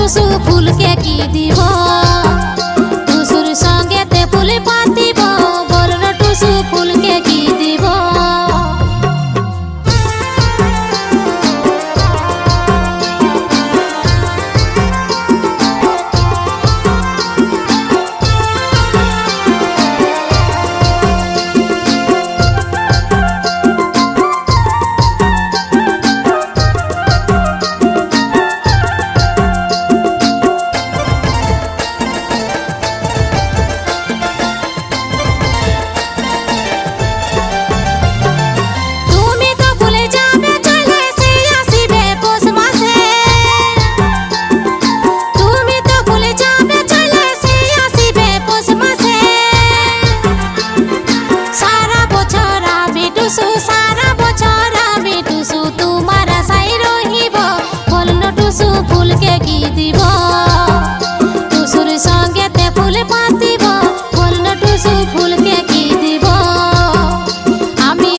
টুসু ফুলকে কি দিব টুসুর সঙ্গেতে ফুল পাতিব বলল টুসু ফুলকে কি দিব সারা বছর আমি টুসু তোমার আশায় রহিব বলল টুসু ফুলকে কি দিব